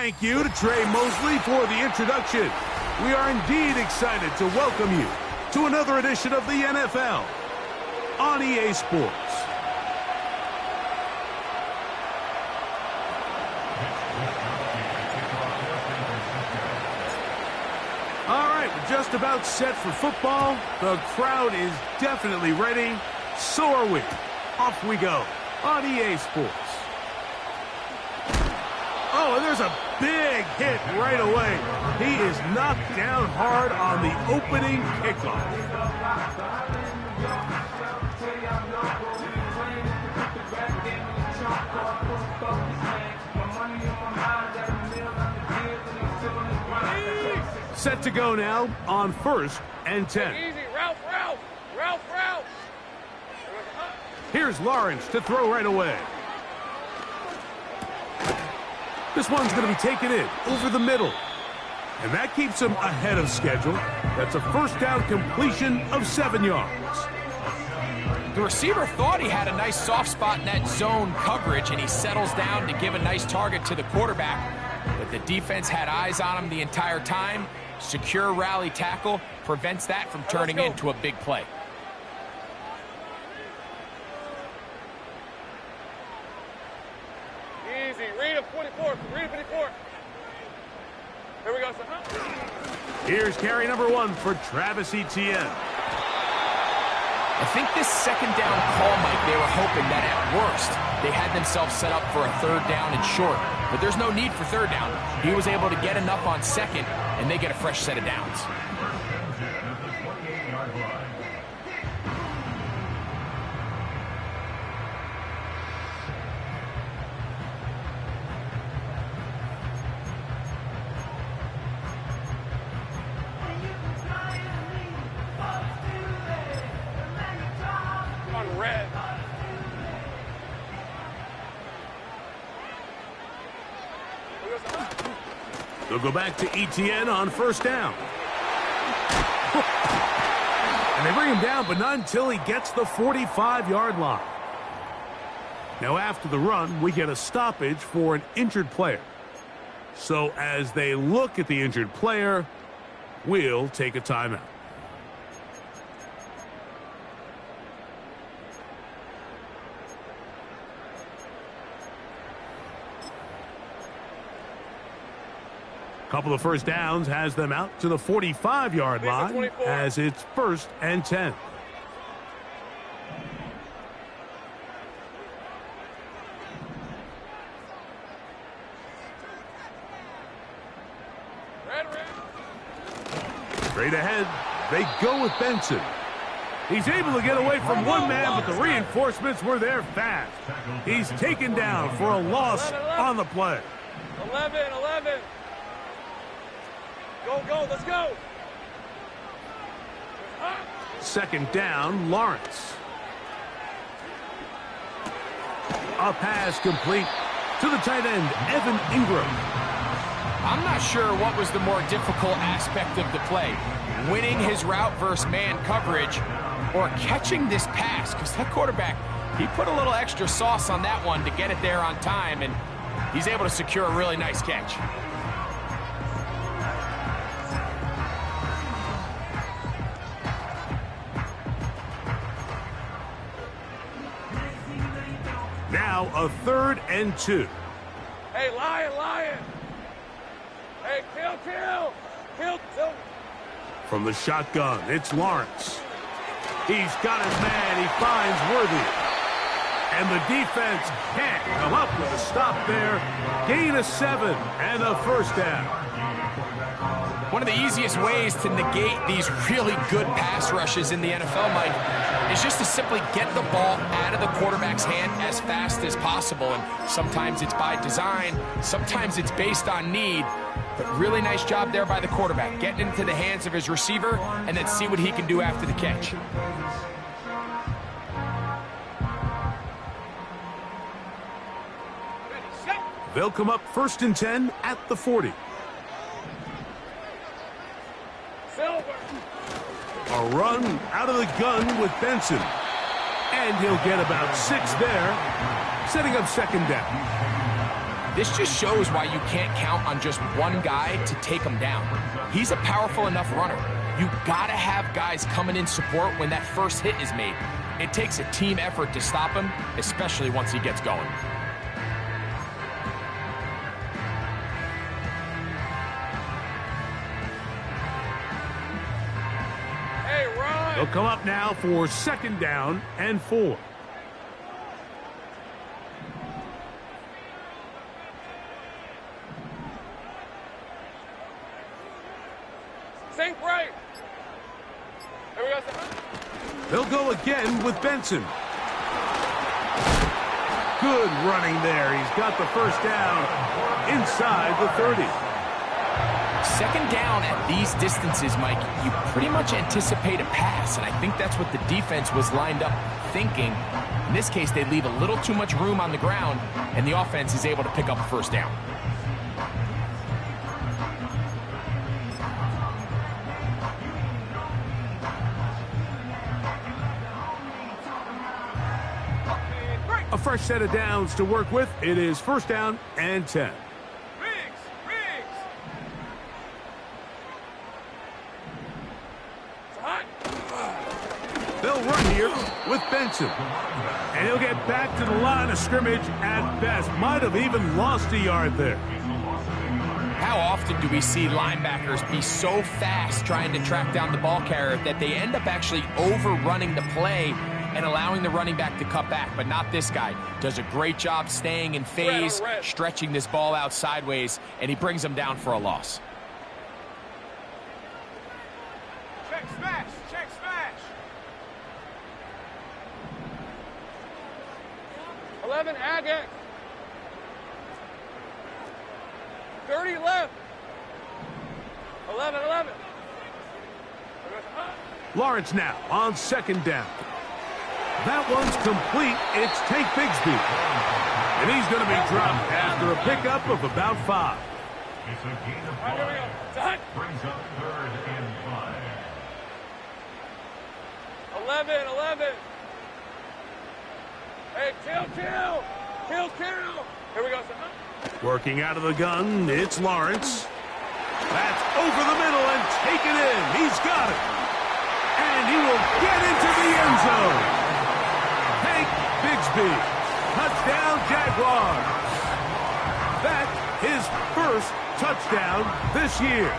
Thank you to Trey Mosley for the introduction. We are indeed excited to welcome you to another edition of the NFL on EA Sports. All right, we're just about set for football. The crowd is definitely ready. So are we. Off we go on EA Sports. Oh, and there's a big hit right away. He is knocked down hard on the opening kickoff. Set to go now on 1st and 10. Easy, Ralph. Here's Lawrence to throw right away. This one's going to be taken in over the middle. And that keeps him ahead of schedule. That's a first down completion of 7 yards. The receiver thought he had a nice soft spot in that zone coverage, and he settles down to give a nice target to the quarterback. But the defense had eyes on him the entire time. Secure rally tackle prevents that from turning into a big play. Easy. Read him 44. Read him 54. Here we go, son. Here's carry number 1 for Travis Etienne. I think this second down call, Mike, they were hoping that at worst they had themselves set up for a 3rd down and short. But there's no need for 3rd down. He was able to get enough on 2nd, and they get a fresh set of downs. Red. They'll go back to Etienne on 1st down. And they bring him down, but not until he gets the 45-yard line. Now, after the run, we get a stoppage for an injured player. So as they look at the injured player, we'll take a timeout. Couple of first downs has them out to the 45-yard line as it's 1st and 10. Straight ahead, they go with Benson. He's able to get away from one man, but the reinforcements were there fast. He's taken down for a loss on the play. 11. Go, let's go. 2nd down, Lawrence. A pass complete to the tight end, Evan Ingram. I'm not sure what was the more difficult aspect of the play, winning his route versus man coverage or catching this pass, because that quarterback, he put a little extra sauce on that one to get it there on time, and he's able to secure a really nice catch. Now a 3rd and 2. Hey, Lion. Hey, kill. From the shotgun, it's Lawrence. He's got his man. He finds Worthy. And the defense can't come up with a stop there. Gain of 7 and a 1st down. One of the easiest ways to negate these really good pass rushes in the NFL, Mike, is just to simply get the ball out of the quarterback's hand as fast as possible. And sometimes it's by design, sometimes it's based on need. But really nice job there by the quarterback, getting into the hands of his receiver and then see what he can do after the catch. They'll come up 1st and 10 at the 40. A run out of the gun with Benson. And he'll get about 6 there, setting up 2nd down. This just shows why you can't count on just one guy to take him down. He's a powerful enough runner. You gotta have guys coming in support when that first hit is made. It takes a team effort to stop him, especially once he gets going. Hey, run! They'll come up now for 2nd down and 4. Sink right. Here we go. They'll go again with Benson. Good running there. He's got the first down inside the 30. 2nd down at these distances, Mike, you pretty much anticipate a pass, and I think that's what the defense was lined up thinking. In this case, they leave a little too much room on the ground, and the offense is able to pick up a first down. A fresh set of downs to work with. It is 1st down and 10. Riggs! They'll run here with Benson. And he'll get back to the line of scrimmage at best. Might have even lost a yard there. How often do we see linebackers be so fast trying to track down the ball carrier that they end up actually overrunning the play and allowing the running back to cut back? But not this guy. Does a great job staying in phase, stretching this ball out sideways, and he brings them down for a loss. Check smash! Check smash! 11 Agate. 30 left. 11. Lawrence now on 2nd down. That one's complete. It's Tank Bigsby. And he's going to be dropped after a pickup of about 5. It's a gain of 5. Here we go. Done. Brings up 3rd and 5. 11. Hey, kill. Here we go. Working out of the gun, it's Lawrence. That's over the middle and taken in. He's got it. And he will get into the end zone. Tank Bigsby. Touchdown, Jaguars. That's his first touchdown this year.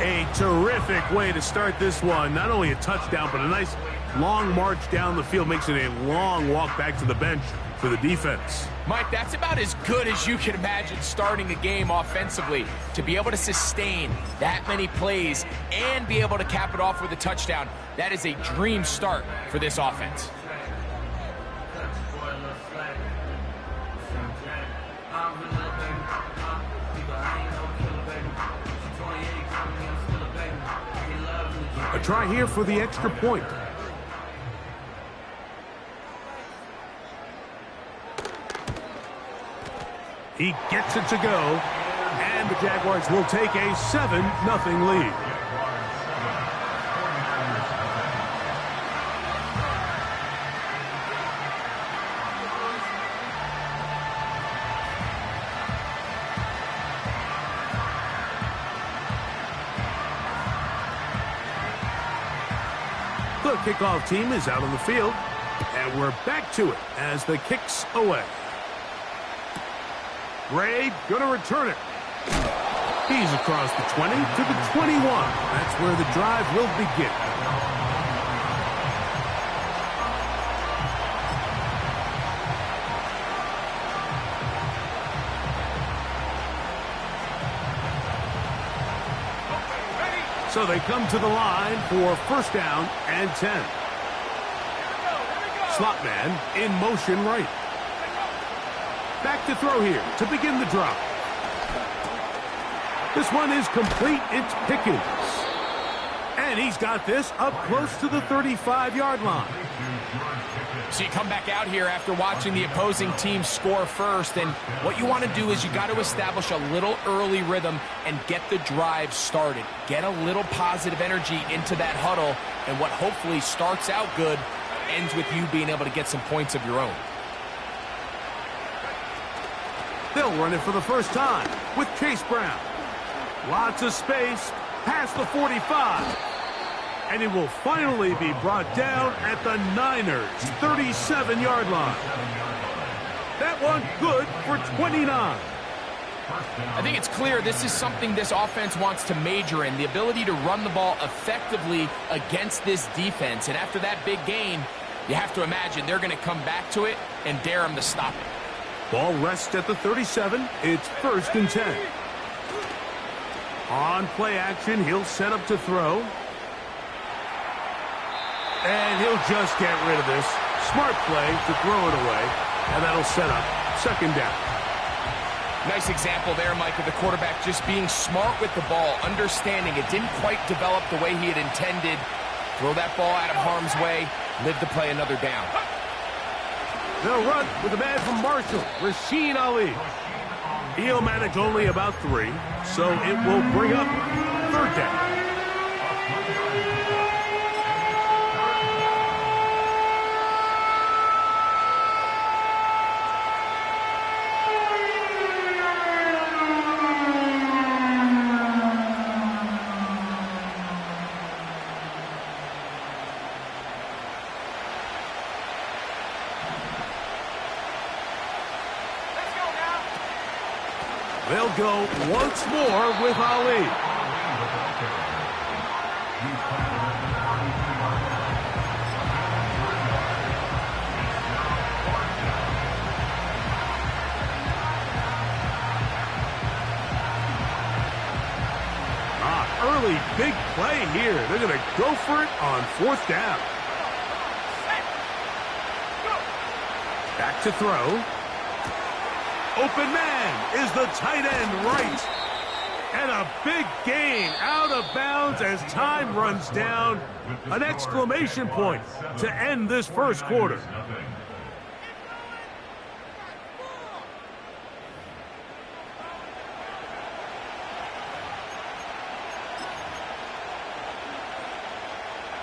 A terrific way to start this one. Not only a touchdown, but a nice long march down the field. Makes it a long walk back to the bench for the defense. Mike, that's about as good as you can imagine starting a game offensively. To be able to sustain that many plays and be able to cap it off with a touchdown, that is a dream start for this offense. A try here for the extra point. He gets it to go, and the Jaguars will take a 7-0 lead. The kickoff team is out on the field, and we're back to it as the kick's away. Ray gonna return it. He's across the 20 to the 21. That's where the drive will begin. So they come to the line for 1st down and 10. Slot man in motion right. Back to throw here to begin the drop. This one is complete. It's Pickens. And he's got this up close to the 35-yard line. So you come back out here after watching the opposing team score first, and what you want to do is you got to establish a little early rhythm and get the drive started. Get a little positive energy into that huddle, and what hopefully starts out good ends with you being able to get some points of your own. They'll run it for the first time with Chase Brown. Lots of space past the 45. And it will finally be brought down at the Niners' 37-yard line. That one good for 29. I think it's clear this is something this offense wants to major in, the ability to run the ball effectively against this defense. And after that big gain, you have to imagine they're going to come back to it and dare them to stop it. Ball rests at the 37. It's 1st and 10. On play action, he'll set up to throw. And he'll just get rid of this. Smart play to throw it away. And that'll set up 2nd down. Nice example there, Mike, of the quarterback just being smart with the ball, understanding it didn't quite develop the way he had intended. Throw that ball out of harm's way, live to play another down. They'll run with a man from Marshall, Rasheen Ali. He'll manage only about 3, so it will bring up 3rd down. They'll go once more with Ali. Early big play here. They're going to go for it on 4th down. Back to throw. Open man is the tight end right. And a big gain out of bounds as time runs down. An exclamation point to end this 1st quarter.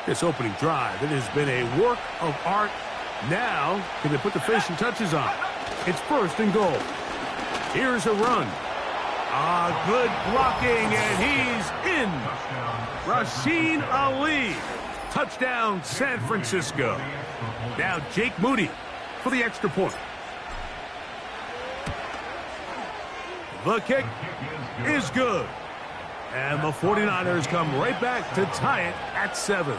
This opening drive, it has been a work of art. Now, can they put the finishing touches on? It's 1st and goal. Here's a run. Good blocking, and he's in. Rasheen Ali. Touchdown, San Francisco. Now Jake Moody for the extra point. The kick is good. And the 49ers come right back to tie it at 7.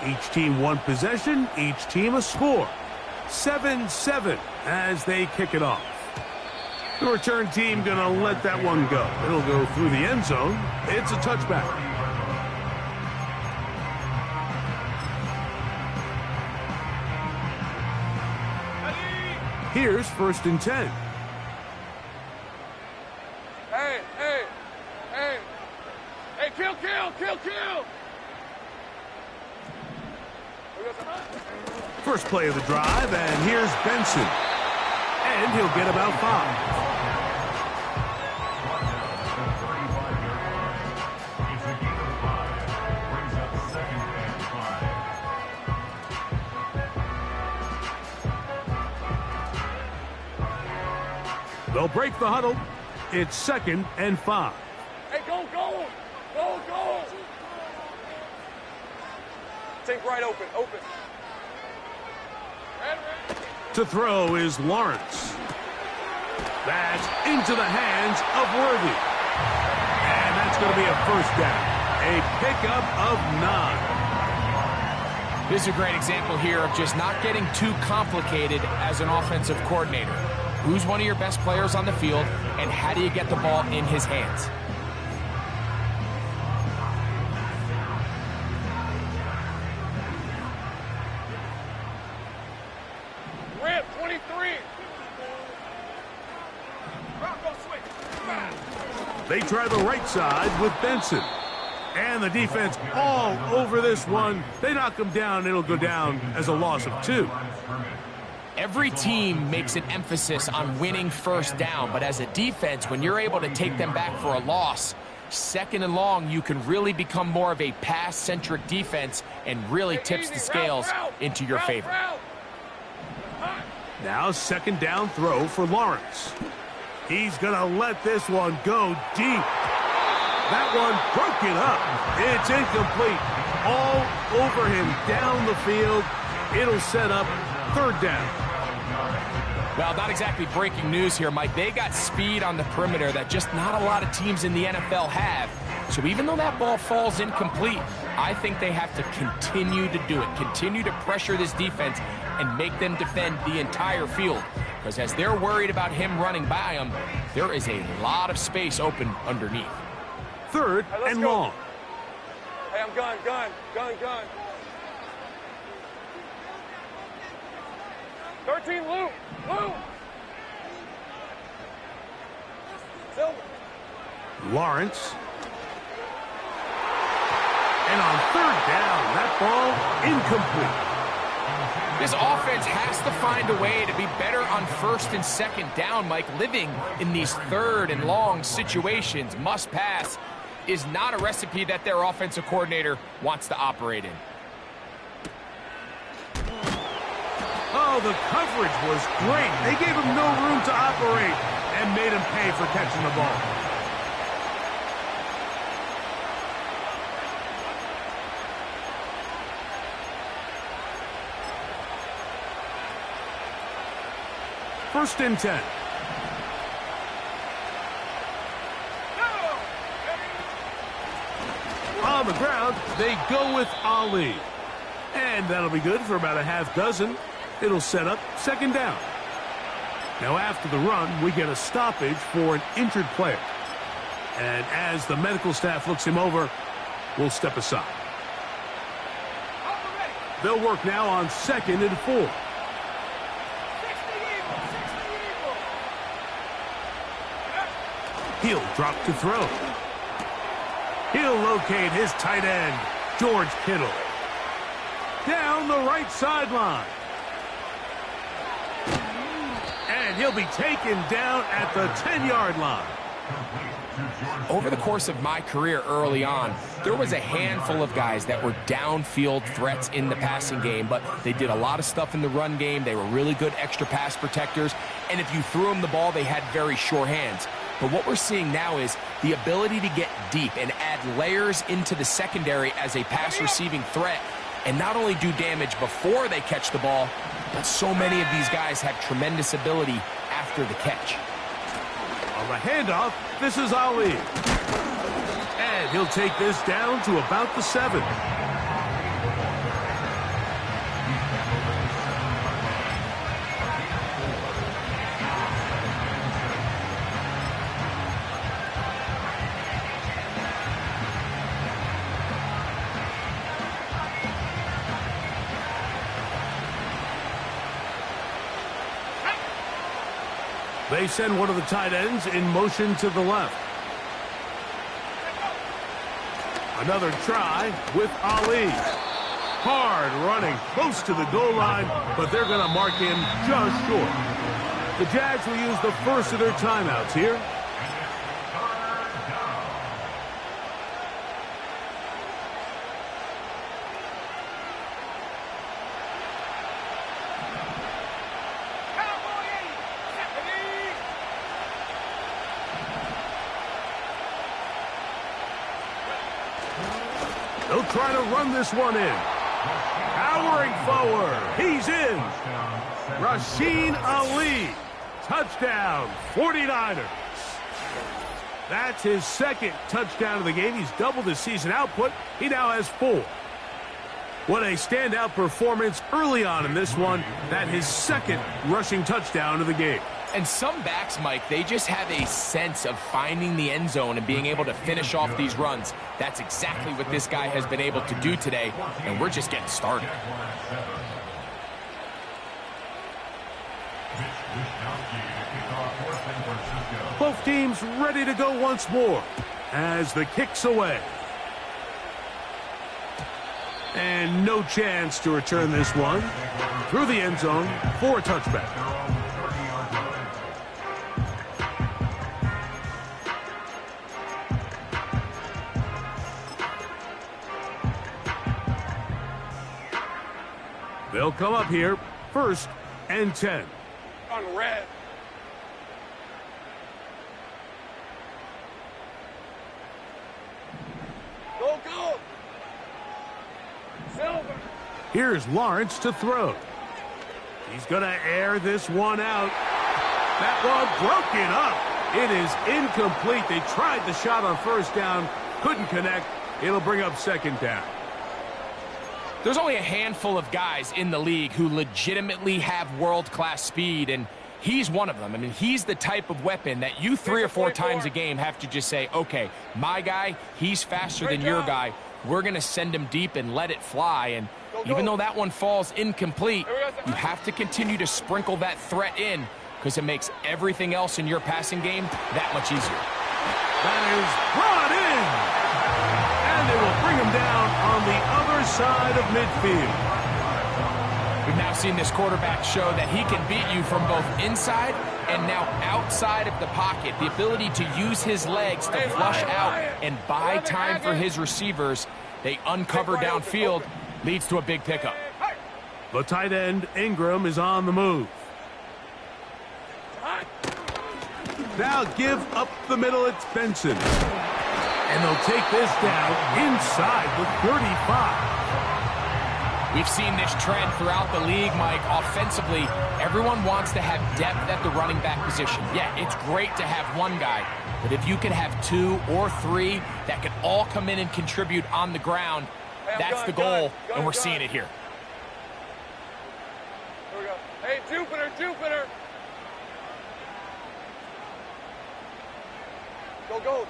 Each team one possession, each team a score. 7-7 as they kick it off. The return team going to let that one go. It'll go through the end zone. It's a touchback. Here's 1st and 10. Hey, hey, hey. Hey, kill. First play of the drive, and here's Benson. And he'll get about 5. They'll break the huddle. It's 2nd and 5. Hey, go. Take right, open. To throw is Lawrence. That's into the hands of Worthy. And that's going to be a 1st down. A pickup of 9. This is a great example here of just not getting too complicated as an offensive coordinator. Who's one of your best players on the field, and how do you get the ball in his hands? Rip, 23. They try the right side with Benson. And the defense all over this one. They knock him down. It'll go down as a loss of 2. Every team makes an emphasis on winning first down, but as a defense, when you're able to take them back for a loss, second and long, you can really become more of a pass-centric defense and really tips the scales into your favor. Now second down throw for Lawrence. He's going to let this one go deep. That one broken up. It's incomplete. All over him down the field. It'll set up third down. Well, not exactly breaking news here, Mike. They got speed on the perimeter that just not a lot of teams in the NFL have. So even though that ball falls incomplete, I think they have to continue to do it. Continue to pressure this defense and make them defend the entire field. Because as they're worried about him running by them, there is a lot of space open underneath. Third and long. Hey, I'm gone. 13, Lou. Silver. Lawrence. And on third down, that ball incomplete. This offense has to find a way to be better on first and second down, Mike. Living in these third and long situations, must pass, is not a recipe that their offensive coordinator wants to operate in. Oh, the coverage was great. They gave him no room to operate and made him pay for catching the ball. First and 10. On the ground, they go with Ali. And that'll be good for about a half dozen. It'll set up second down. Now after the run, we get a stoppage for an injured player. And as the medical staff looks him over, we'll step aside. They'll work now on 2nd and 4. He'll drop to throw. He'll locate his tight end, George Kittle. Down the right sideline. And he'll be taken down at the 10-yard line. Over the course of my career early on, there was a handful of guys that were downfield threats in the passing game, but they did a lot of stuff in the run game. They were really good extra pass protectors, and if you threw them the ball, they had very sure hands. But what we're seeing now is the ability to get deep and add layers into the secondary as a pass-receiving threat, and not only do damage before they catch the ball, but so many of these guys have tremendous ability after the catch. On the handoff, this is Ali. And he'll take this down to about the 7. They send one of the tight ends in motion to the left. Another try with Ali. Hard running close to the goal line, but they're going to mark him just short. The Jags will use the first of their timeouts here. They'll try to run this one in. Powering forward. He's in. Rasheen Ali. Touchdown, 49ers. That's his second touchdown of the game. He's doubled his season output. He now has 4. What a standout performance early on in this one. That his second rushing touchdown of the game. And some backs, Mike, they just have a sense of finding the end zone and being able to finish off these runs. That's exactly what this guy has been able to do today, and we're just getting started. Both teams ready to go once more as the kick's away. And no chance to return this one through the end zone for a touchback. They'll come up here, 1st and 10. On red. Go, go. Silver. Here's Lawrence to throw. He's going to air this one out. That one broken up. It is incomplete. They tried the shot on 1st down, couldn't connect. It'll bring up 2nd down. There's only a handful of guys in the league who legitimately have world-class speed, and he's one of them. I mean, he's the type of weapon that you 3 or 4 times a game have to just say, okay, my guy, he's faster than your guy. We're going to send him deep and let it fly. And even though that one falls incomplete, you have to continue to sprinkle that threat in because it makes everything else in your passing game that much easier. That is brought in. And they will bring him down on the other side of midfield. We've now seen this quarterback show that he can beat you from both inside and now outside of the pocket. The ability to use his legs to flush out and buy time for his receivers. They uncover downfield, leads to a big pickup. The tight end, Ingram, is on the move. Now give up the middle, it's Benson. And they'll take this down inside the 35. We've seen this trend throughout the league, Mike. Offensively, everyone wants to have depth at the running back position. Yeah, it's great to have one guy, but if you can have 2 or 3 that can all come in and contribute on the ground, that's the goal, and we're seeing it here. Here we go. Hey, Jupiter, Jupiter. Go, go.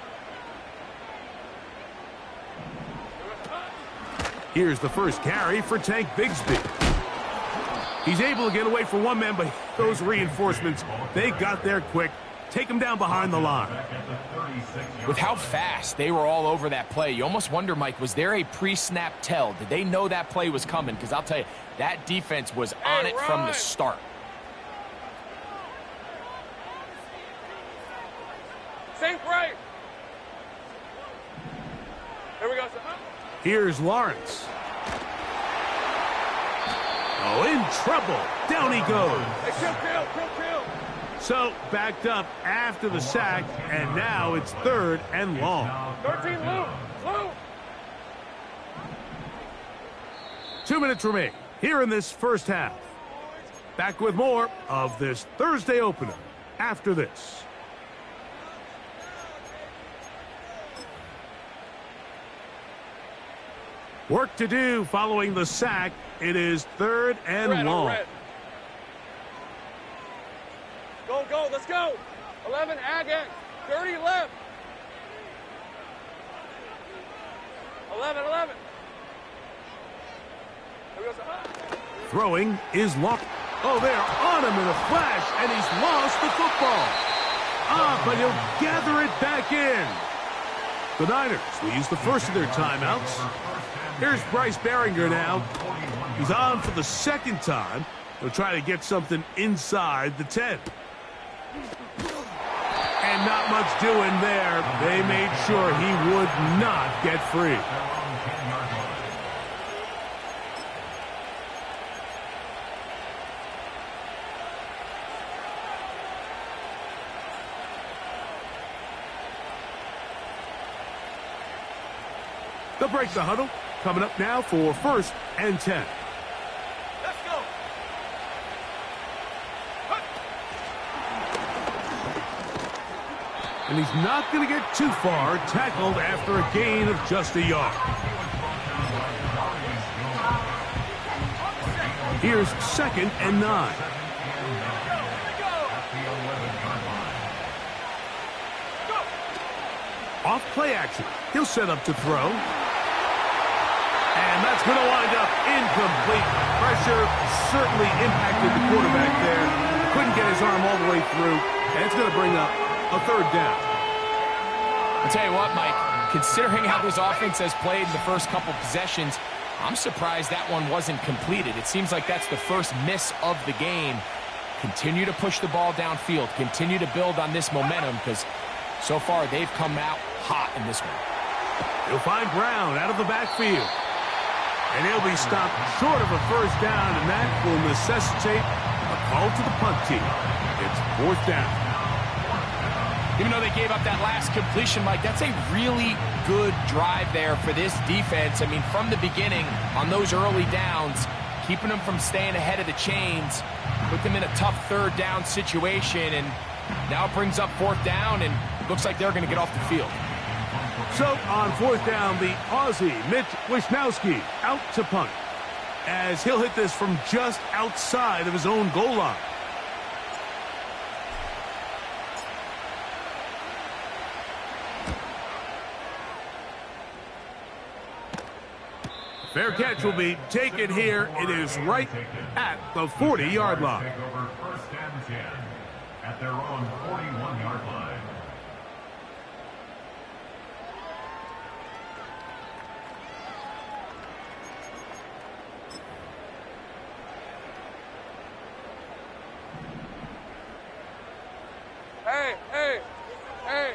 Here's the first carry for Tank Bigsby. He's able to get away from one man, but those reinforcements, they got there quick. Take him down behind the line. With how fast they were all over that play, you almost wonder, Mike, was there a pre-snap tell? Did they know that play was coming? Because I'll tell you, that defense was on it from the start. Safe right. Here we go. Here's Lawrence. Oh, in trouble. Down he goes. Hey, kill. So, backed up after the sack, and now it's 3rd and long. 13, Lou. 2 minutes remain here in this first half. Back with more of this Thursday opener after this. Work to do following the sack. It is 3rd and long. Go, let's go. 11, Agate. 30 left. 11. Here we go. Throwing is locked. Oh, they're on him in a flash, and he's lost the football. But he'll gather it back in. The Niners will use the first of their timeouts. Here's Bryce Behringer now. He's on for the 2nd time. He'll try to get something inside the 10. And not much doing there. They made sure he would not get free. They'll break the huddle. Coming up now for 1st and 10. Let's go. And he's not going to get too far. Tackled after a gain of just a yard. Here's 2nd and 9. Off play action. He'll set up to throw. And that's going to wind up incomplete. Pressure certainly impacted the quarterback there. Couldn't get his arm all the way through. And it's going to bring up a 3rd down. I'll tell you what, Mike, considering how this offense has played in the first couple possessions, I'm surprised that one wasn't completed. It seems like that's the first miss of the game. Continue to push the ball downfield. Continue to build on this momentum because so far they've come out hot in this one. He'll find Brown out of the backfield. And he'll be stopped short of a first down, and that will necessitate a call to the punt team. It's 4th down. Even though they gave up that last completion, Mike, that's a really good drive there for this defense. I mean, from the beginning, on those early downs, keeping them from staying ahead of the chains, put them in a tough 3rd down situation, and now it brings up 4th down, and looks like they're going to get off the field. So on 4th down, the Aussie, Mitch Wisnowski, out to punt, as he'll hit this from just outside of his own goal line. Fair catch will be taken here. It is right at the 40-yard line. Take over 1st and 10 at their own 41-yard line. Hey, hey, hey.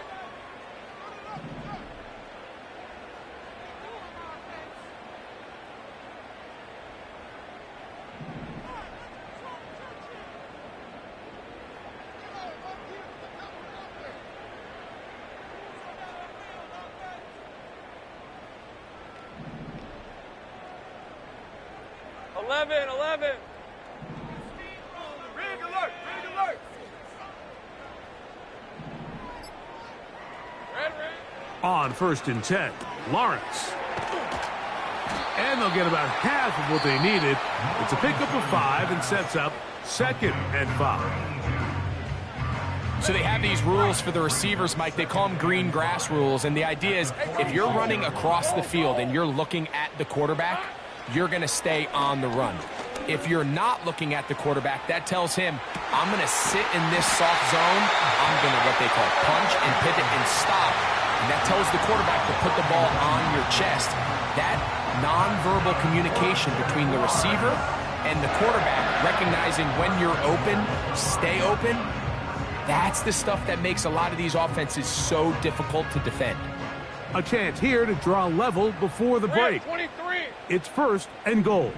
Eleven. Rig alert. Red. On 1st and 10, Lawrence. And they'll get about half of what they needed. It's a pickup of 5 and sets up 2nd and 5. So they have these rules for the receivers, Mike. They call them green grass rules. And the idea is if you're running across the field and you're looking at the quarterback, you're going to stay on the run. If you're not looking at the quarterback, that tells him, I'm going to sit in this soft zone. I'm going to what they call punch and pivot and stop. And that tells the quarterback to put the ball on your chest. That nonverbal communication between the receiver and the quarterback, recognizing when you're open, stay open, that's the stuff that makes a lot of these offenses so difficult to defend. A chance here to draw level before the break. 23. It's 1st and goal.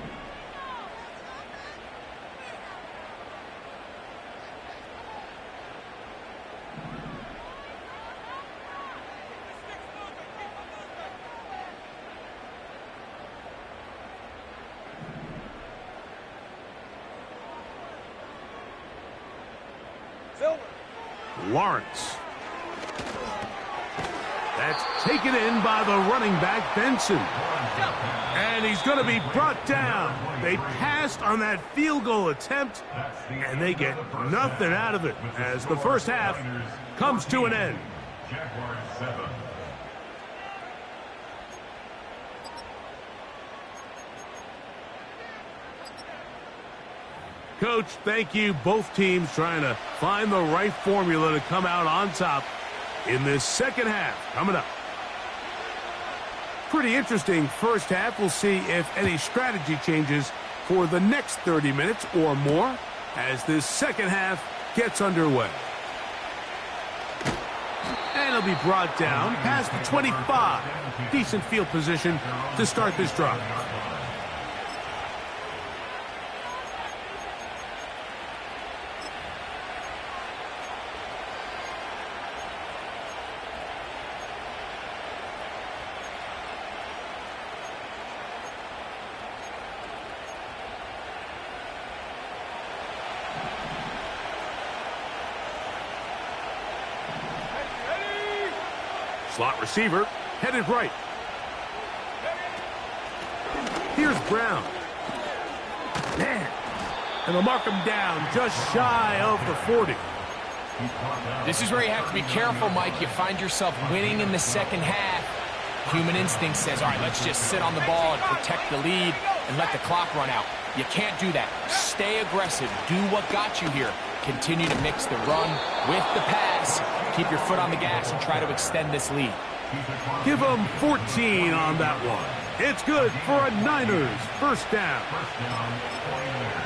Silver. Lawrence. That's taken in by the running back, Benson. And he's going to be brought down. They passed on that field goal attempt, and they get nothing out of it as the first half comes to an end. Jaguars 7. Coach, thank you. Both teams trying to find the right formula to come out on top in this second half coming up. Pretty interesting first half. We'll see if any strategy changes for the next 30 minutes or more as this second half gets underway. And he'll be brought down past the 25. Decent field position to start this drive. Slot receiver, headed right. Here's Brown. Man. And they'll mark him down just shy of the 40. This is where you have to be careful, Mike. You find yourself winning in the second half. Human instinct says, all right, let's just sit on the ball and protect the lead and let the clock run out. You can't do that. Stay aggressive. Do what got you here. Continue to mix the run with the pass. Keep your foot on the gas and try to extend this lead. Give them 14 on that one. It's good for a Niners first down.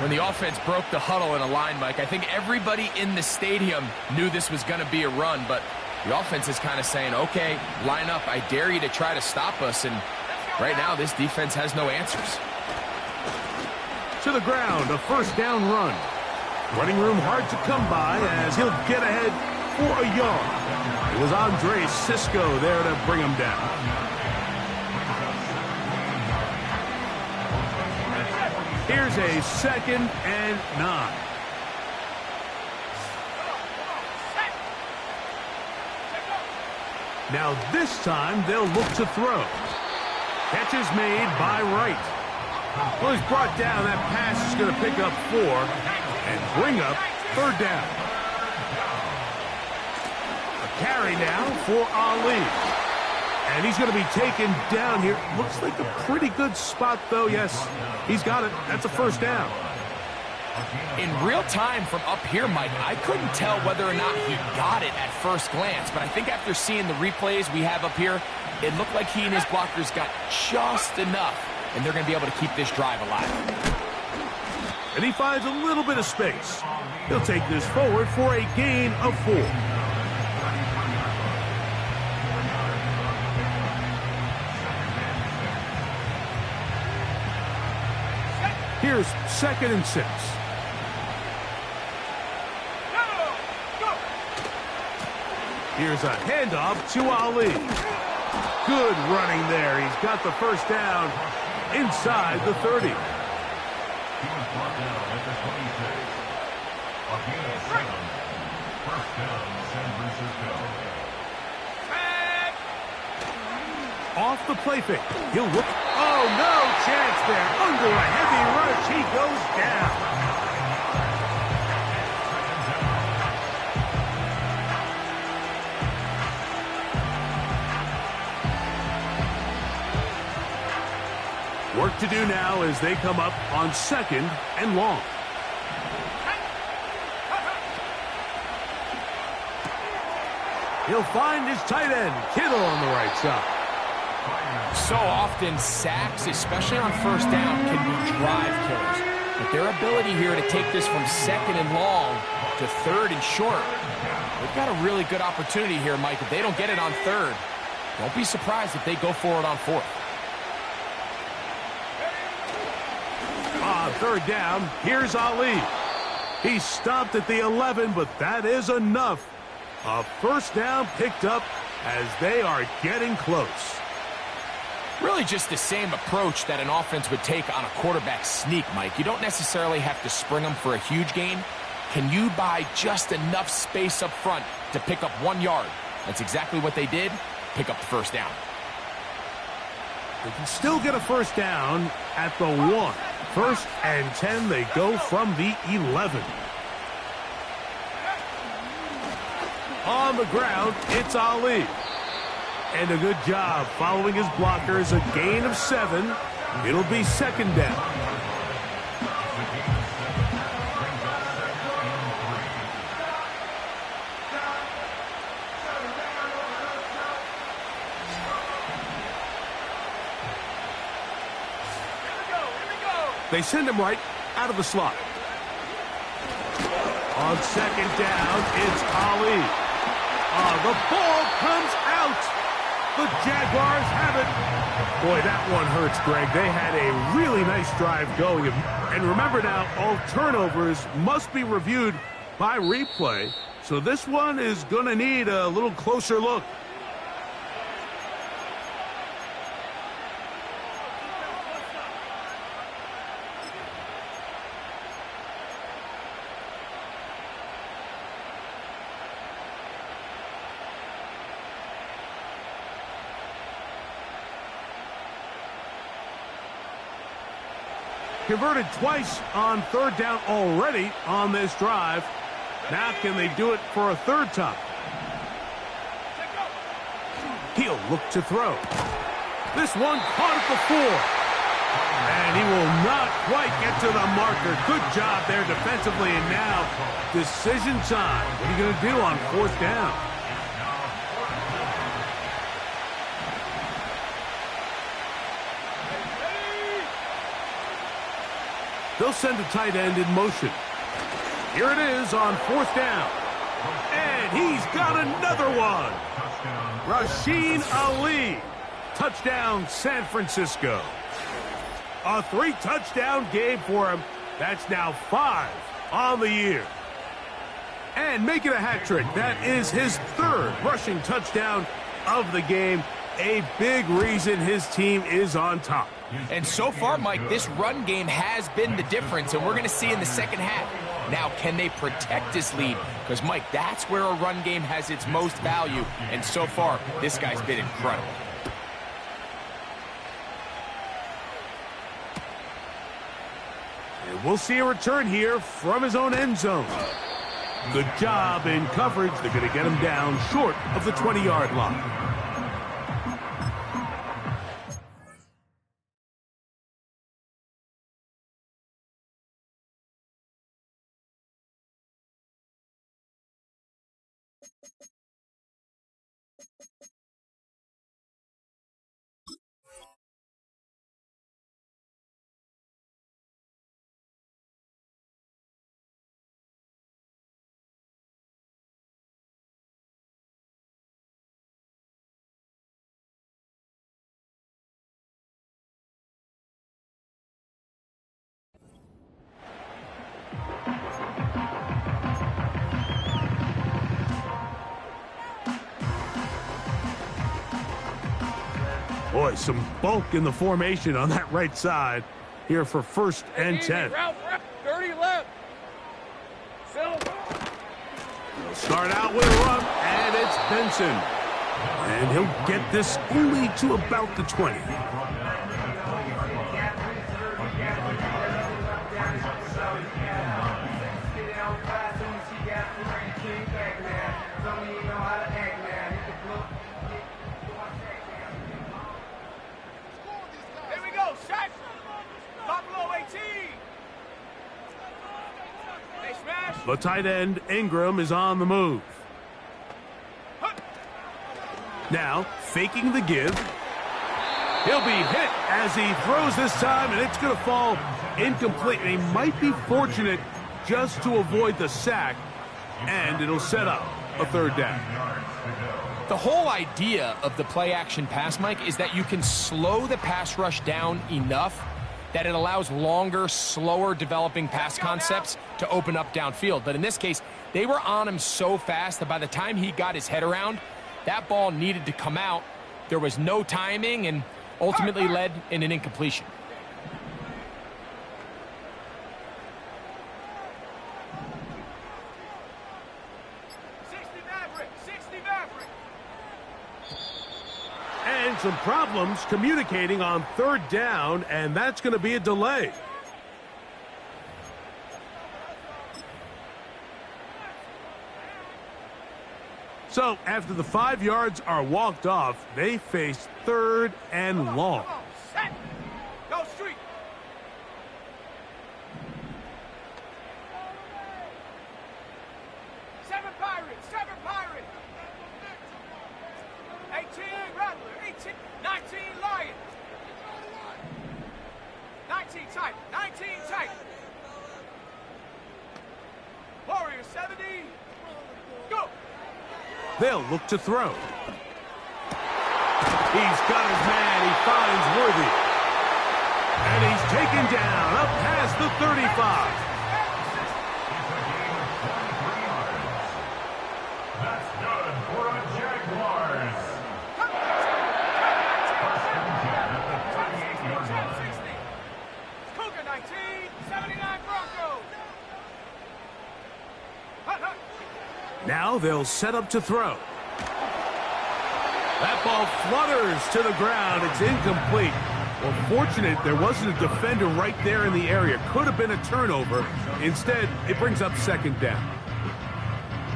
When the offense broke the huddle in a line, Mike, I think everybody in the stadium knew this was going to be a run, but the offense is kind of saying, okay, line up. I dare you to try to stop us, and right now this defense has no answers. To the ground, a first down run. Running room hard to come by as he'll get ahead for a yard. It was Andre Cisco there to bring him down. Here's a 2nd and 9. Now this time they'll look to throw. Catch is made by Wright. Well, he's brought down. That pass is going to pick up 4 and bring up 3rd down. A carry now for Ali. And he's going to be taken down here. Looks like a pretty good spot, though. Yes, he's got it. That's a first down. In real time from up here, Mike, I couldn't tell whether or not he got it at first glance, but I think after seeing the replays we have up here, it looked like he and his blockers got just enough, and they're going to be able to keep this drive alive. And he finds a little bit of space. He'll take this forward for a gain of 4. Here's 2nd and 6. Here's a handoff to Ali. Good running there. He's got the first down inside the 30. He was brought down at the 26. A gain of 7. First down, San Francisco. Off the play fake. He'll look. Oh, no chance there. Under a heavy rush, he goes down. Work to do now as they come up on 2nd and long. He'll find his tight end, Kittle, on the right side. So often, sacks, especially on first down, can be drive killers. But their ability here to take this from 2nd and long to 3rd and short, they've got a really good opportunity here, Mike. If they don't get it on 3rd, don't be surprised if they go for it on 4th. On 3rd down, here's Ali. He stopped at the 11, but that is enough. A first down picked up as they are getting close. Really just the same approach that an offense would take on a quarterback sneak, Mike. You don't necessarily have to spring them for a huge gain. Can you buy just enough space up front to pick up 1 yard? That's exactly what they did. Pick up the first down. They can still get a first down at the 1. 1st and 10, they go from the 11. On the ground, it's Ali. And a good job following his blockers, a gain of 7. It'll be 2nd down. They send him right out of the slot. On 2nd down, it's Ali. The ball comes out. The Jaguars have it. Boy, that one hurts, Greg. They had a really nice drive going. And remember now, all turnovers must be reviewed by replay. So this one is going to need a little closer look. Converted twice on 3rd down already on this drive. Now can they do it for a 3rd time? He'll look to throw. This one caught at the 4. And he will not quite get to the marker. Good job there defensively. And now decision time. What are you going to do on 4th down? They'll send a tight end in motion. Here it is on 4th down. And he's got another one. Rasheen Ali. Touchdown, San Francisco. A 3-touchdown game for him. That's now 5 on the year. And making a hat trick. That is his 3rd rushing touchdown of the game. A big reason his team is on top. And so far, Mike, this run game has been the difference, and we're going to see in the second half. Now, can they protect this lead? Because, Mike, that's where a run game has its most value, and so far, this guy's been incredible. And we'll see a return here from his own end zone. Good job in coverage. They're going to get him down short of the 20-yard line. Boy, some bulk in the formation on that right side here for 1st and 10. 30 left. They'll start out with a run, and it's Benson. And he'll get this only to about the 20. The tight end, Ingram, is on the move. Now, faking the give. He'll be hit as he throws this time, and it's going to fall incomplete. And he might be fortunate just to avoid the sack, and it'll set up a 3rd down. The whole idea of the play-action pass, Mike, is that you can slow the pass rush down enough that it allows longer, slower developing pass concepts to open up downfield. But in this case, they were on him so fast that by the time he got his head around, that ball needed to come out. There was no timing and ultimately led in an incompletion. And some problems communicating on 3rd down, and that's going to be a delay. So after the 5 yards are walked off, they face 3rd and long. Go street. Seven Pirates. 18 Rattler, 18, 19 Lion. 19 tight. Warrior 70. Go. They'll look to throw. He's got his man. He finds Worthy. And he's taken down up past the 35. That's good for a Jaguars. Cougar 19, 79 Broncos. Now they'll set up to throw. That ball flutters to the ground. It's incomplete. Well, fortunate there wasn't a defender right there in the area. Could have been a turnover. Instead, it brings up 2nd down.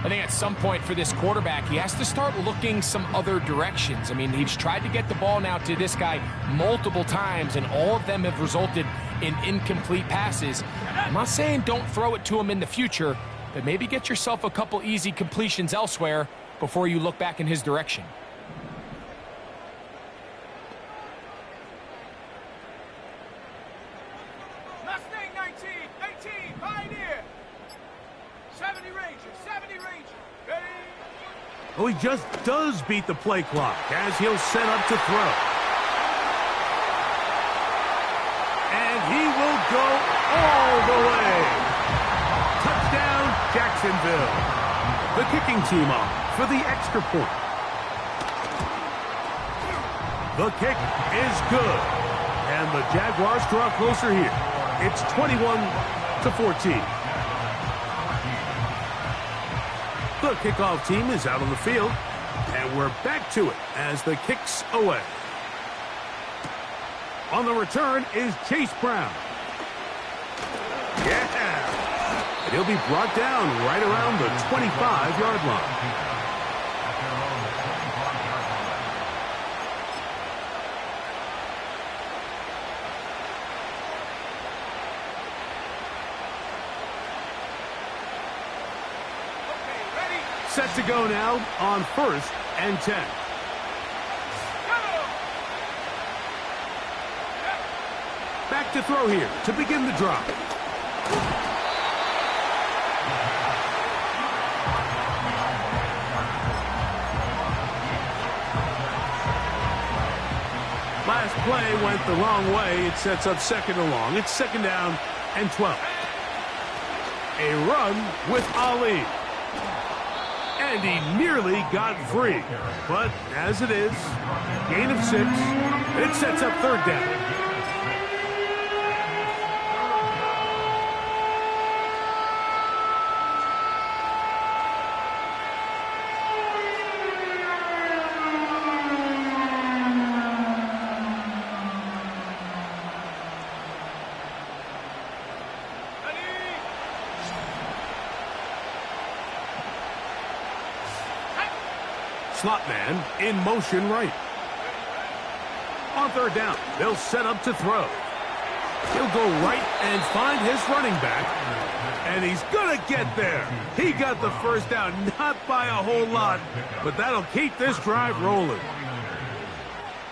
I think at some point for this quarterback, he has to start looking some other directions. I mean, he's tried to get the ball now to this guy multiple times, and all of them have resulted in incomplete passes. I'm not saying don't throw it to him in the future, but maybe get yourself a couple easy completions elsewhere before you look back in his direction. Mustang 19. Oh, he just does beat the play clock as he'll set up to throw. And he will go all the way. Touchdown, Jacksonville. The kicking team on for the extra point. The kick is good. And the Jaguars draw closer here. It's 21-14. The kickoff team is out on the field, and we're back to it as the kick's away. On the return is Chase Brown. Yeah! And he'll be brought down right around the 25-yard line. Set to go now on 1st and 10. Back to throw here to begin the drive. Last play went the wrong way. It sets up 2nd and long. It's 2nd down and 12. A run with Ali. And he nearly got free. But as it is, gain of 6. It sets up 3rd down. Slot man in motion right. On 3rd down, they'll set up to throw. He'll go right and find his running back. And he's going to get there. He got the 1st down, not by a whole lot, but that'll keep this drive rolling.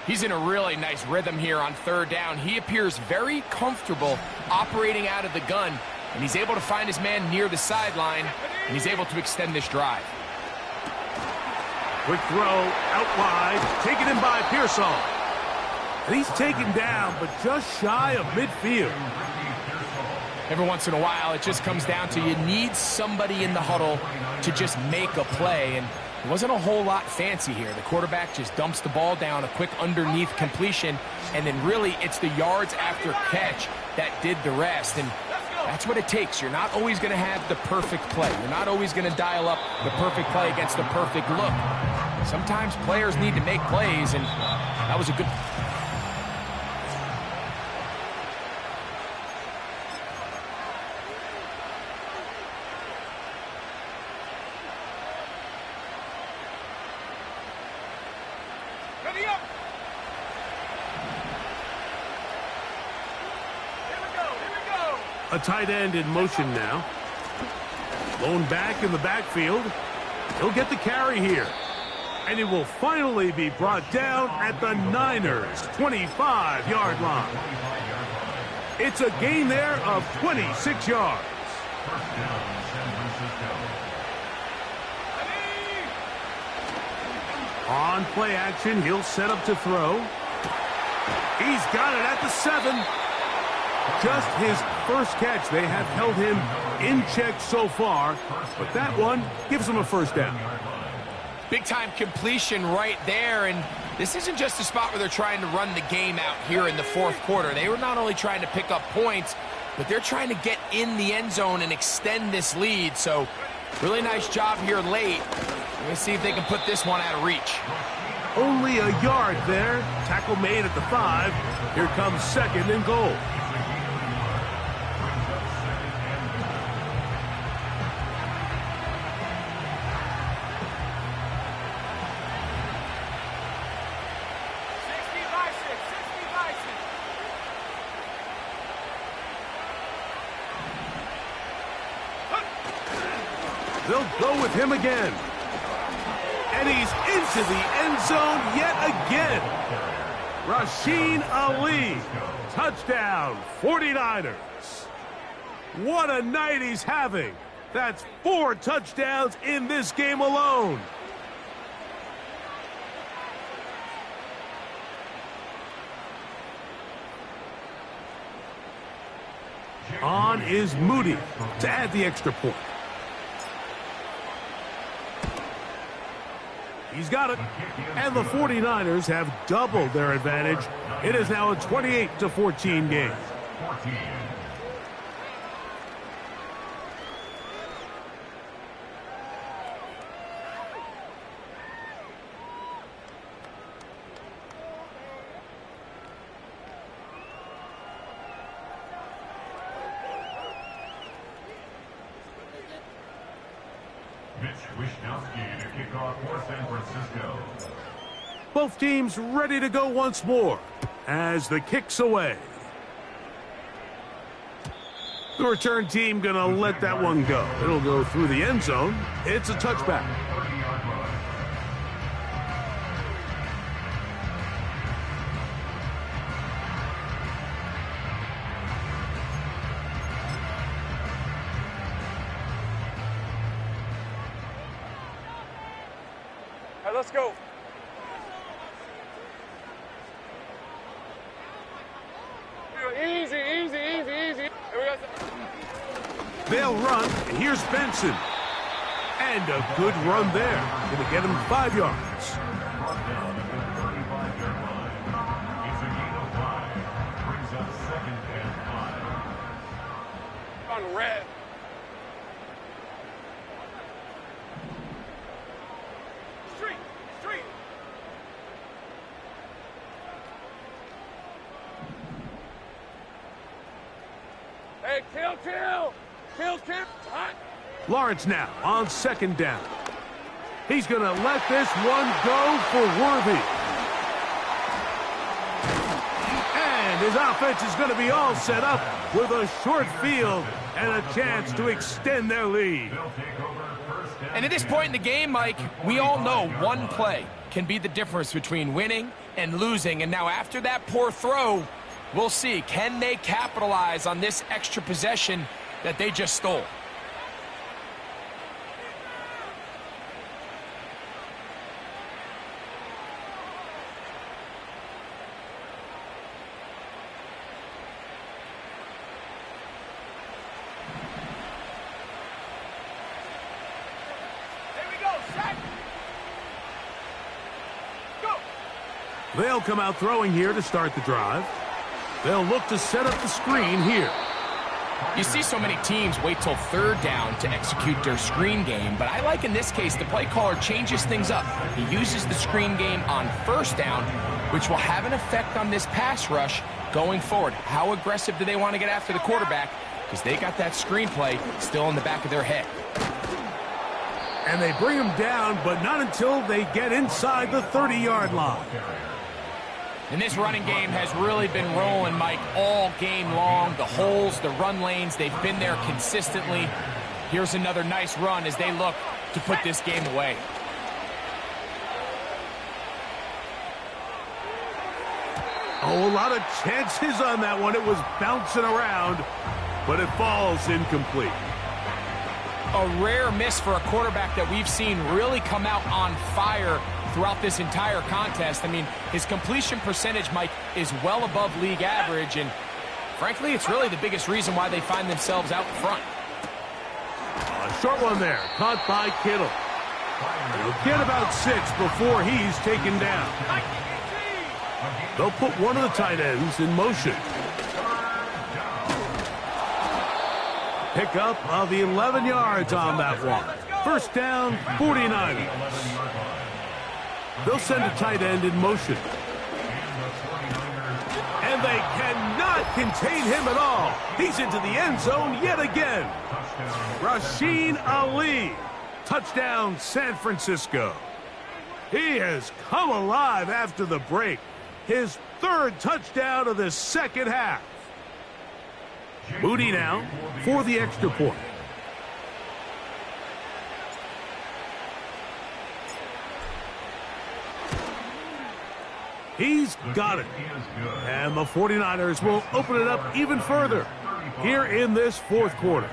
He's in a really nice rhythm here on 3rd down. He appears very comfortable operating out of the gun, and he's able to find his man near the sideline, and he's able to extend this drive. Quick throw out wide, taken in by Pearsall. And he's taken down, but just shy of midfield. Every once in a while, it just comes down to you need somebody in the huddle to just make a play. And it wasn't a whole lot fancy here. The quarterback just dumps the ball down, a quick underneath completion, and then really it's the yards after catch that did the rest. And that's what it takes. You're not always going to have the perfect play. You're not always going to dial up the perfect play against the perfect look. Sometimes players need to make plays, and that was a good... Ready up! A tight end in motion now. Lone back in the backfield. He'll get the carry here. And he will finally be brought down at the Niners' 25-yard line. It's a gain there of 26 yards. On play action, he'll set up to throw. He's got it at the 7. Just his first catch. They have held him in check so far, but that one gives him a 1st down. Big-time completion right there, and this isn't just a spot where they're trying to run the game out here in the 4th quarter. They were not only trying to pick up points, but they're trying to get in the end zone and extend this lead. So really nice job here late. Let's see if they can put this one out of reach. Only a yard there. Tackle made at the 5. Here comes 2nd and goal. They'll go with him again. And he's into the end zone yet again. Rasheen Ali. Touchdown, 49ers. What a night he's having. That's 4 touchdowns in this game alone. On is Moody to add the extra point. He's got it. And the 49ers have doubled their advantage. It is now a 28-14 game. Both teams ready to go once more as the kick's away. The return team gonna let that one go. It'll go through the end zone. It's a touchback. All right, let's go. Easy, easy, easy, easy. Here we go. They'll run, and here's Benson. And a good run there. Gonna get him 5 yards. On red. Street, street. Hey, kill. Hot. Lawrence now on 2nd down. He's going to let this one go for Worthy. And his offense is going to be all set up with a short field and a chance to extend their lead. And at this point in the game, Mike, we all know one play can be the difference between winning and losing. And now after that poor throw, we'll see, can they capitalize on this extra possession that they just stole? They'll come out throwing here to start the drive. They'll look to set up the screen here. You see so many teams wait till 3rd down to execute their screen game, but I like in this case the play caller changes things up. He uses the screen game on 1st down, which will have an effect on this pass rush going forward. How aggressive do they want to get after the quarterback? Because they got that screen play still in the back of their head. And they bring him down, but not until they get inside the 30-yard line. And this running game has really been rolling, Mike, all game long. The holes, the run lanes, they've been there consistently. Here's another nice run as they look to put this game away. Oh, a lot of chances on that one. It was bouncing around, but it falls incomplete. A rare miss for a quarterback that we've seen really come out on fire throughout this entire contest. I mean, his completion percentage, Mike, is well above league average, and frankly, it's really the biggest reason why they find themselves out in front. A short one there, caught by Kittle. He'll get about 6 before he's taken down. They'll put one of the tight ends in motion. Pickup of 11 yards on that one. 1st down, 49ers. They'll send a tight end in motion. And they cannot contain him at all. He's into the end zone yet again. Rasheen Ali. Touchdown, San Francisco. He has come alive after the break. His 3rd touchdown of the 2nd half. Moody now for the extra point. He's got it. And the 49ers will open it up even further here in this 4th quarter.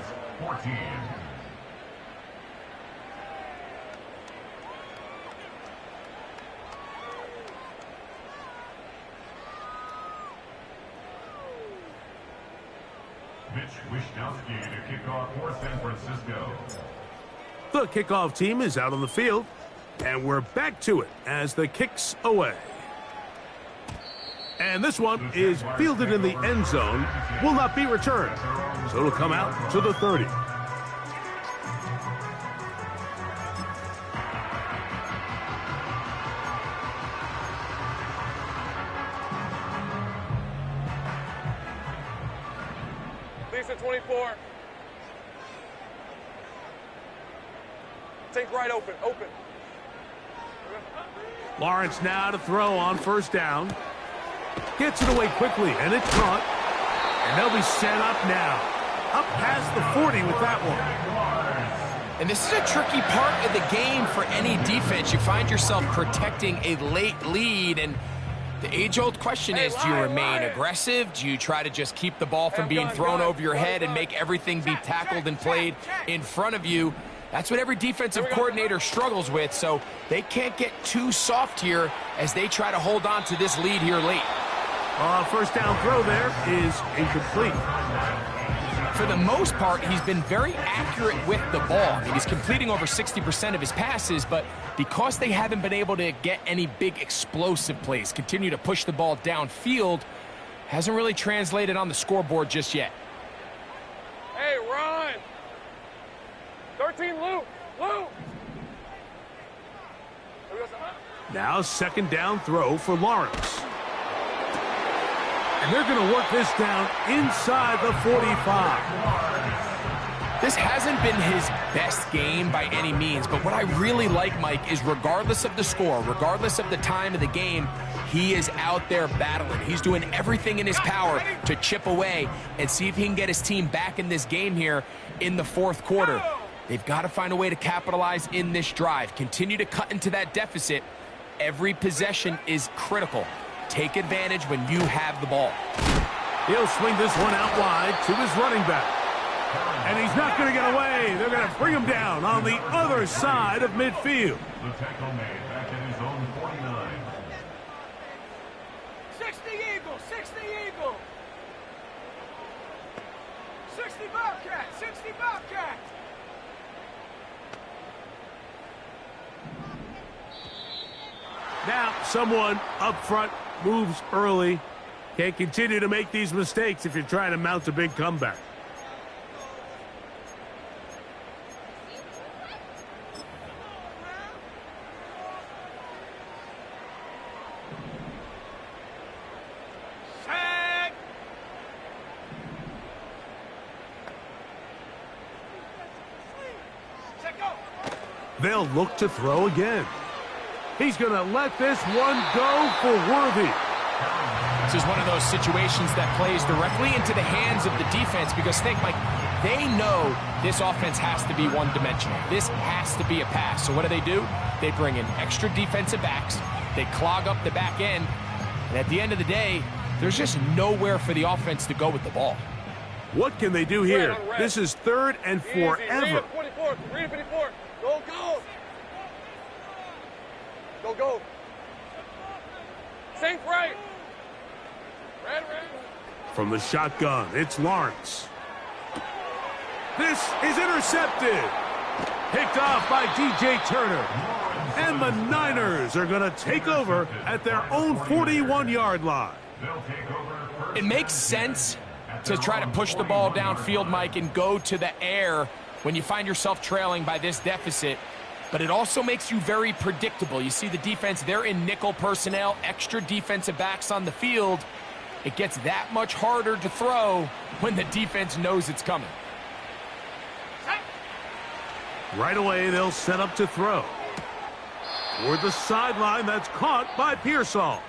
Wishnowski to kick off for San Francisco. The kickoff team is out on the field, and we're back to it as the kick's away. And this one is fielded in the end zone, will not be returned, so it'll come out to the 30. Season 24. Take right open. Lawrence now to throw on first down. Gets it away quickly, and it's caught. And they'll be set up now. Up past the 40 with that one. And this is a tricky part of the game for any defense. You find yourself protecting a late lead, and the age-old question is, do you remain aggressive? Do you try to just keep the ball from being thrown over your head and make everything be tackled and played in front of you? That's what every defensive coordinator struggles with, so they can't get too soft here as they try to hold on to this lead here late. First down throw there is incomplete. For the most part, he's been very accurate with the ball. I mean, he's completing over 60% of his passes, but because they haven't been able to get any big explosive plays, continue to push the ball downfield, hasn't really translated on the scoreboard just yet. Hey, run! 13, Luke! Now second down throw for Lawrence. And they're going to work this down inside the 45. This hasn't been his best game by any means, but what I really like, Mike, is regardless of the score, regardless of the time of the game, he is out there battling. He's doing everything in his power to chip away and see if he can get his team back in this game here in the fourth quarter. They've got to find a way to capitalize in this drive. Continue to cut into that deficit. Every possession is critical. Take advantage when you have the ball. He'll swing this one out wide to his running back. And he's not going to get away. They're going to bring him down on the other side of midfield. The tackle made back in his own 49. 60 Eagle, 60 Eagle. 60 Bobcat, 60 Bobcat. Now someone up front moves early. Can't continue to make these mistakes if you're trying to mount a big comeback. They'll look to throw again. He's going to let this one go for Worthy. This is one of those situations that plays directly into the hands of the defense because think, Mike, they know this offense has to be one-dimensional. This has to be a pass. So what do? They bring in extra defensive backs. They clog up the back end. And at the end of the day, there's just nowhere for the offense to go with the ball. What can they do here? This is third and forever. 24, 54. Go. Go. Safe right. Red. From the shotgun, it's Lawrence. This is intercepted. Picked off by DJ Turner. And the Niners are going to take over at their own 41-yard line. It makes sense to try to push the ball downfield, Mike, and go to the air when you find yourself trailing by this deficit. But it also makes you very predictable. You see the defense, they're in nickel personnel, extra defensive backs on the field. It gets that much harder to throw when the defense knows it's coming. Right away, they'll set up to throw. Toward the sideline, that's caught by Pearsall.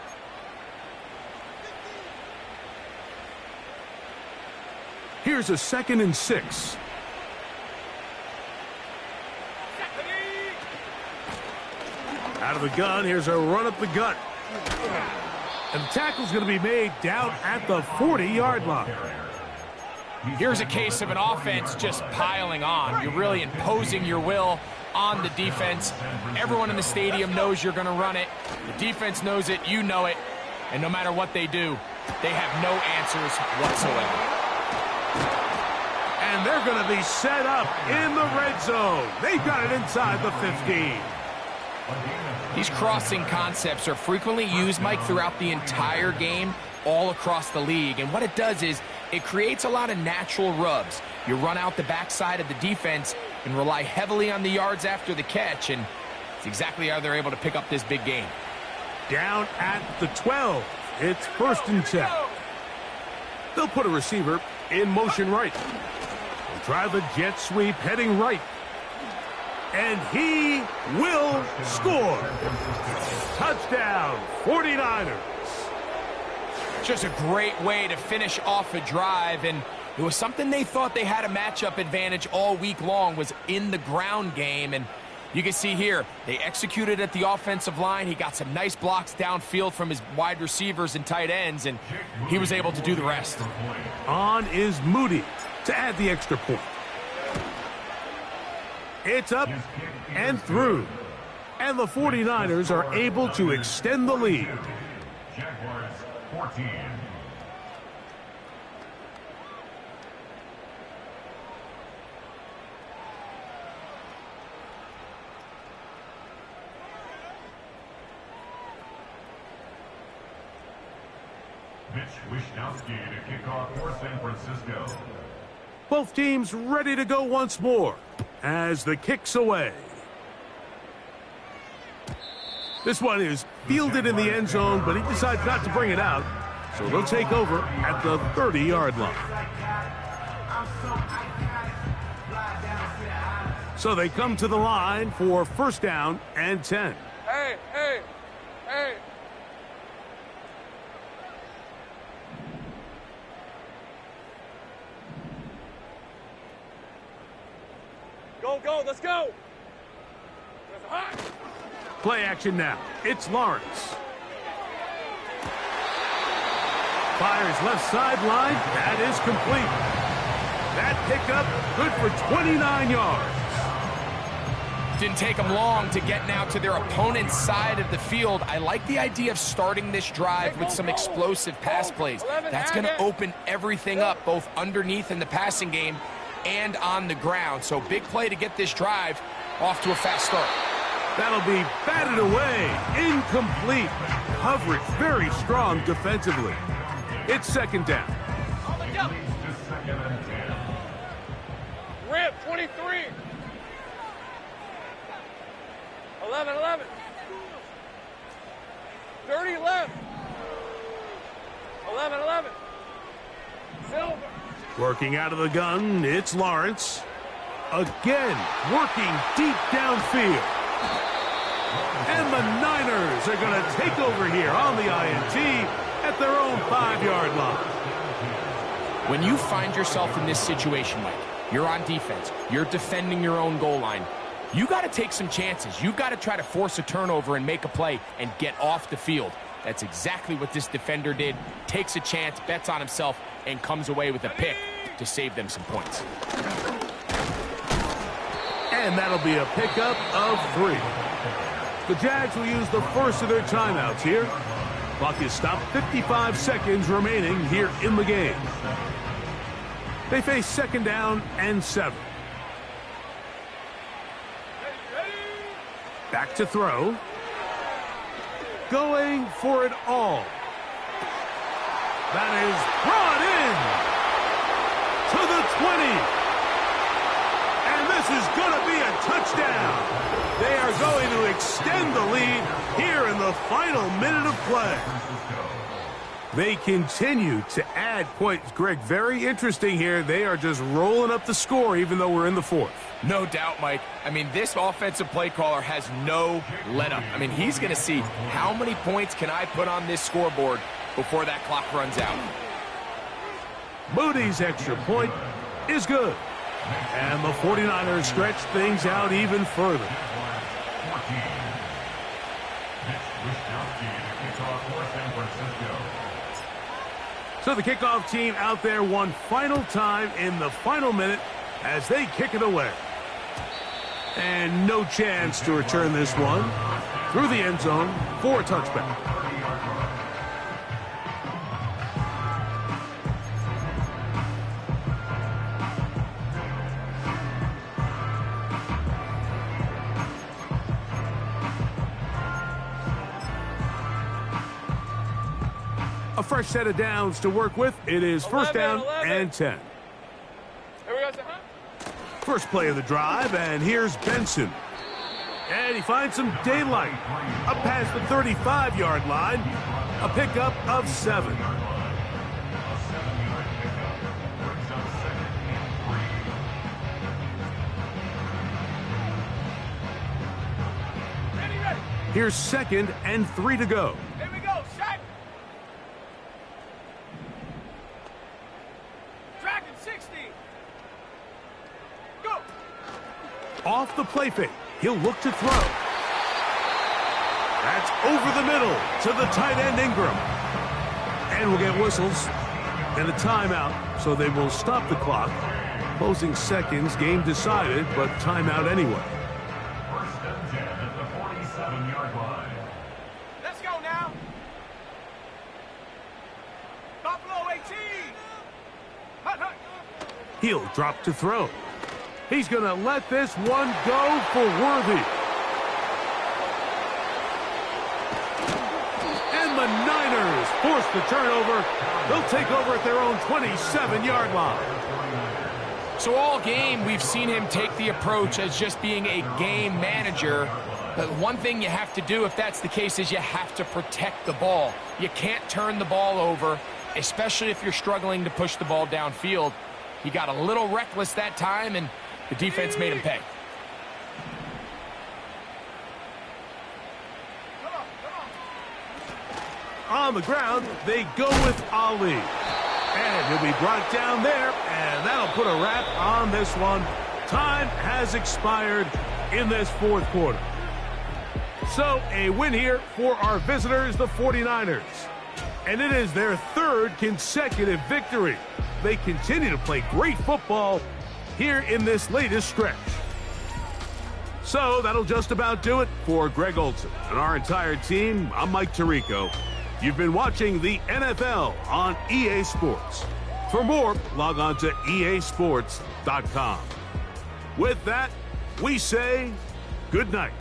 Here's a 2nd and 6. Out of the gun, here's a run up the gut. And the tackle's going to be made down at the 40-yard line. Here's a case of an offense just piling on. You're really imposing your will on the defense. Everyone in the stadium knows you're going to run it. The defense knows it, you know it. And no matter what they do, they have no answers whatsoever. And they're going to be set up in the red zone. They've got it inside the 15. These crossing concepts are frequently used, Mike, throughout the entire game, all across the league. And what it does is it creates a lot of natural rubs. You run out the backside of the defense and rely heavily on the yards after the catch, and it's exactly how they're able to pick up this big game. Down at the 12. It's 1st and 10. They'll put a receiver in motion right. They'll try the jet sweep heading right. And he will score. Touchdown, 49ers. Just a great way to finish off a drive, and it was something they thought they had a matchup advantage all week long, was in the ground game. And you can see here, they executed at the offensive line. He got some nice blocks downfield from his wide receivers and tight ends, and he was able to do the rest. On is Moody to add the extra point. It's up and through. And the 49ers are able to extend the lead. Jaguars 14. Mitch Wishnowski to kick off for San Francisco. Both teams ready to go once more as the kick's away. This one is fielded in the end zone, but he decides not to bring it out, so they'll take over at the 30-yard line. So they come to the line for 1st down and 10. Hey, hey, hey. Go, let's go. There's a hot. Play action now. It's Lawrence. Fires left sideline. That is complete. That pickup good for 29 yards. Didn't take them long to get now to their opponent's side of the field. I like the idea of starting this drive with some explosive pass plays. That's going to open everything up, both underneath in the passing game and on the ground. So big play to get this drive off to a fast start. That'll be batted away. Incomplete. Coverage very strong defensively. It's 2nd down. Rip, 23. 11. 30 left. 11. Silver. Working out of the gun, it's Lawrence. Again, working deep downfield. And the Niners are going to take over here on the INT at their own 5-yard line. When you find yourself in this situation, Mike, you're on defense, you're defending your own goal line, you got to take some chances. You got to try to force a turnover and make a play and get off the field. That's exactly what this defender did. Takes a chance, bets on himself, and comes away with a pick to save them some points. And that'll be a pickup of 3. The Jags will use the first of their timeouts here. Clock is stopped, 55 seconds remaining here in the game. They face 2nd down and 7. Back to throw. Going for it all. That is brought in to the 20. And this is going to be a touchdown. They are going to extend the lead here in the final minute of play. They continue to add points. Greg, very interesting here. They are just rolling up the score even though we're in the 4th. No doubt, Mike. I mean, this offensive play caller has no let-up. I mean, he's going to see how many points can I put on this scoreboard before that clock runs out. Moody's extra point is good. And the 49ers stretch things out even further. So the kickoff team out there one final time in the final minute as they kick it away. And no chance to return this one through the end zone for a touchback. A fresh set of downs to work with. It is first down 11. and 10. Here we go, sir. First play of the drive, and here's Benson. And he finds some daylight. Up past the 35-yard line. A pickup of 7. Here's 2nd and 3 to go. Here we go, set. Dragon 60. Go. Off the play fake. He'll look to throw. That's over the middle to the tight end Ingram. And we'll get whistles and a timeout, so they will stop the clock. Closing seconds, game decided, but timeout anyway. First and 10 at the 47-yard line. Let's go now. Buffalo 18. Hut, hut. He'll drop to throw. He's going to let this one go for Worthy. And the Niners force the turnover. They'll take over at their own 27-yard line. So all game, we've seen him take the approach as just being a game manager. But one thing you have to do if that's the case is you have to protect the ball. You can't turn the ball over, especially if you're struggling to push the ball downfield. He got a little reckless that time, and the defense made him pay. On the ground, they go with Ali. And he'll be brought down there, and that'll put a wrap on this one. Time has expired in this fourth quarter. So a win here for our visitors, the 49ers. And it is their 3rd consecutive victory. They continue to play great football here in this latest stretch. So that'll just about do it for Greg Olson and our entire team. I'm Mike Tirico. You've been watching the NFL on EA Sports. For more, log on to easports.com. With that, we say good night.